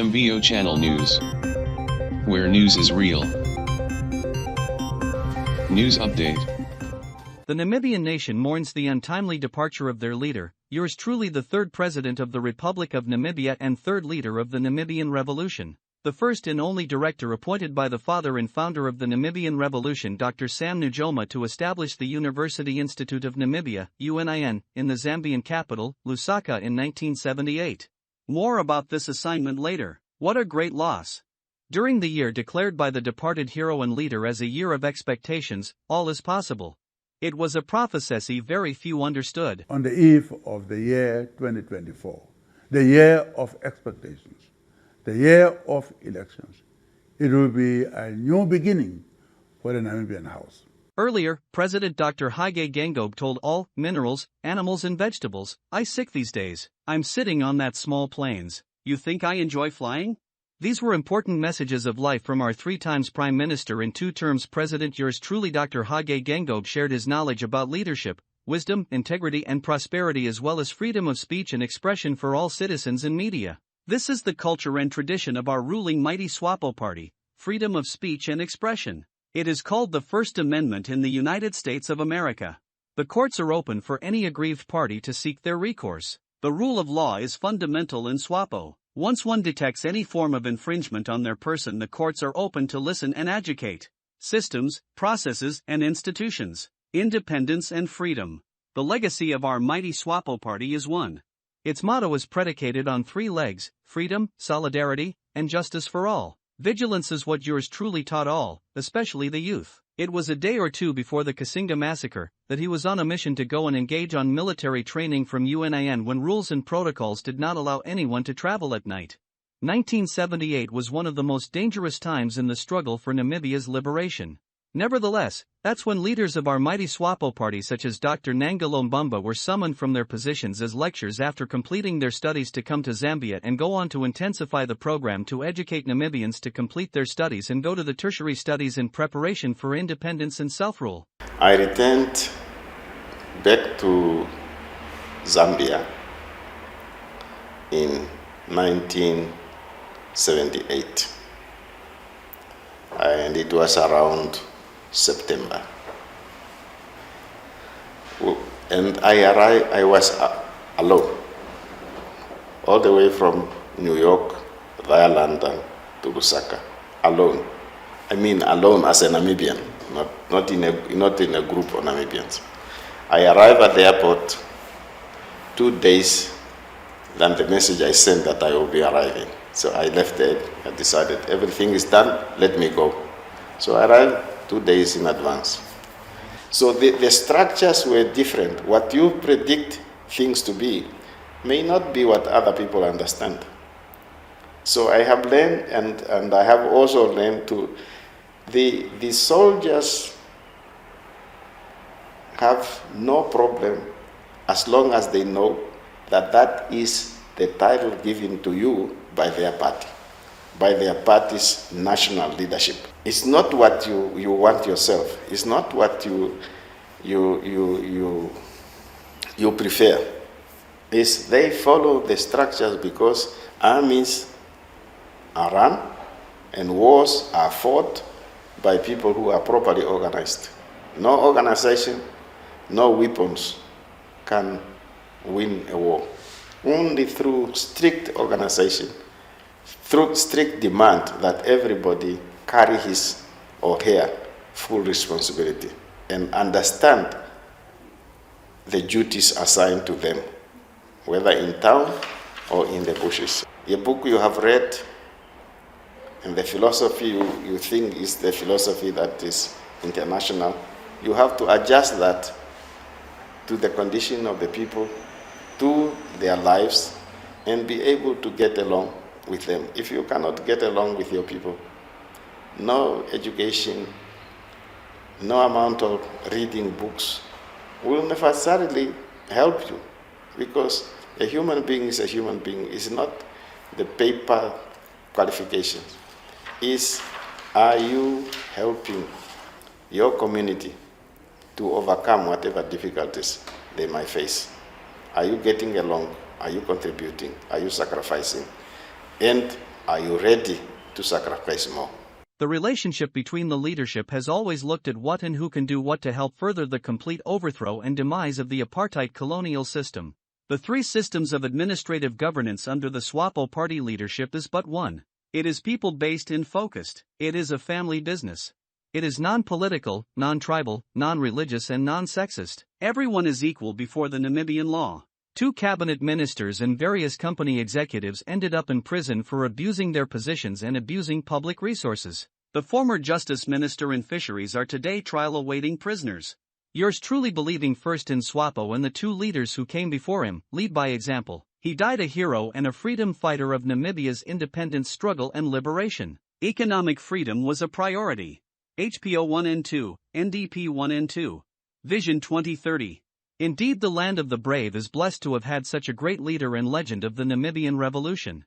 MVO Channel News, where news is real. News update. The Namibian nation mourns the untimely departure of their leader, yours truly the third president of the Republic of Namibia and third leader of the Namibian Revolution. The first and only director appointed by the father and founder of the Namibian Revolution, Dr. Sam Nujoma, to establish the University Institute of Namibia, UNIN, in the Zambian capital, Lusaka in 1978. More about this assignment later. What a great loss. During the year declared by the departed hero and leader as a year of expectations, all is possible. It was a prophecy very few understood. On the eve of the year 2024, the year of expectations, the year of elections, it will be a new beginning for the Namibian House. Earlier, President Dr. Hage Geingob told all minerals, animals and vegetables, "I sick these days. I'm sitting on that small planes. You think I enjoy flying?" These were important messages of life from our 3 times Prime Minister and 2 terms President. Yours truly Dr. Hage Geingob shared his knowledge about leadership, wisdom, integrity and prosperity, as well as freedom of speech and expression for all citizens and media. This is the culture and tradition of our ruling mighty SWAPO party, freedom of speech and expression. It is called the First Amendment in the United States of America. The courts are open for any aggrieved party to seek their recourse. The rule of law is fundamental in SWAPO. Once one detects any form of infringement on their person, the courts are open to listen and educate. Systems, processes, and institutions. Independence and freedom. The legacy of our mighty SWAPO party is one. Its motto is predicated on 3 legs: freedom, solidarity, and justice for all. Vigilance is what yours truly taught all, especially the youth. It was a day or 2 before the Kasinga massacre that he was on a mission to go and engage on military training from UNIN when rules and protocols did not allow anyone to travel at night. 1978 was one of the most dangerous times in the struggle for Namibia's liberation. Nevertheless, that's when leaders of our mighty SWAPO party such as Dr. Nangolo Mbumba were summoned from their positions as lecturers after completing their studies to come to Zambia and go on to intensify the program to educate Namibians to complete their studies and go to the tertiary studies in preparation for independence and self-rule. I returned back to Zambia in 1978, and it was around September. And I was alone, all the way from New York via London to Lusaka, alone. I mean alone as a Namibian, not in a group of Namibians. I arrived at the airport 2 days, then the message I sent that I will be arriving. So I left there, I decided everything is done, let me go. So I arrived 2 days in advance. So the structures were different. What you predict things to be may not be what other people understand. So I have learned, and I have also learned to, the soldiers have no problem as long as they know that that is the title given to you by their party, by their party's national leadership. It's not what you want yourself. It's not what you prefer. It's they follow the structures because armies are run and wars are fought by people who are properly organized. No organization, no weapons can win a war. Only through strict organization, through strict demand that everybody carry his or her full responsibility and understand the duties assigned to them, whether in town or in the bushes. A book you have read and the philosophy you think is the philosophy that is international, you have to adjust that to the condition of the people, to their lives, and be able to get along with them. If you cannot get along with your people, no education, no amount of reading books will necessarily help you, because a human being is a human being. It's not the paper qualifications. Are you helping your community to overcome whatever difficulties they might face? Are you getting along? Are you contributing? Are you sacrificing? And Are you ready to sacrifice more? The relationship between the leadership has always looked at what and who can do what to help further the complete overthrow and demise of the apartheid colonial system. The three systems of administrative governance under the SWAPO party leadership is but one. It is people-based and focused. It is a family business. It is non-political, non-tribal, non-religious and non-sexist. Everyone is equal before the Namibian law. 2 cabinet ministers and various company executives ended up in prison for abusing their positions and abusing public resources. The former Justice Minister and Fisheries are today trial-awaiting prisoners. Yours truly believing first in SWAPO and the 2 leaders who came before him, lead by example. He died a hero and a freedom fighter of Namibia's independence struggle and liberation. Economic freedom was a priority. HPO 1 and 2, NDP 1 and 2. Vision 2030. Indeed, the land of the brave is blessed to have had such a great leader and legend of the Namibian Revolution.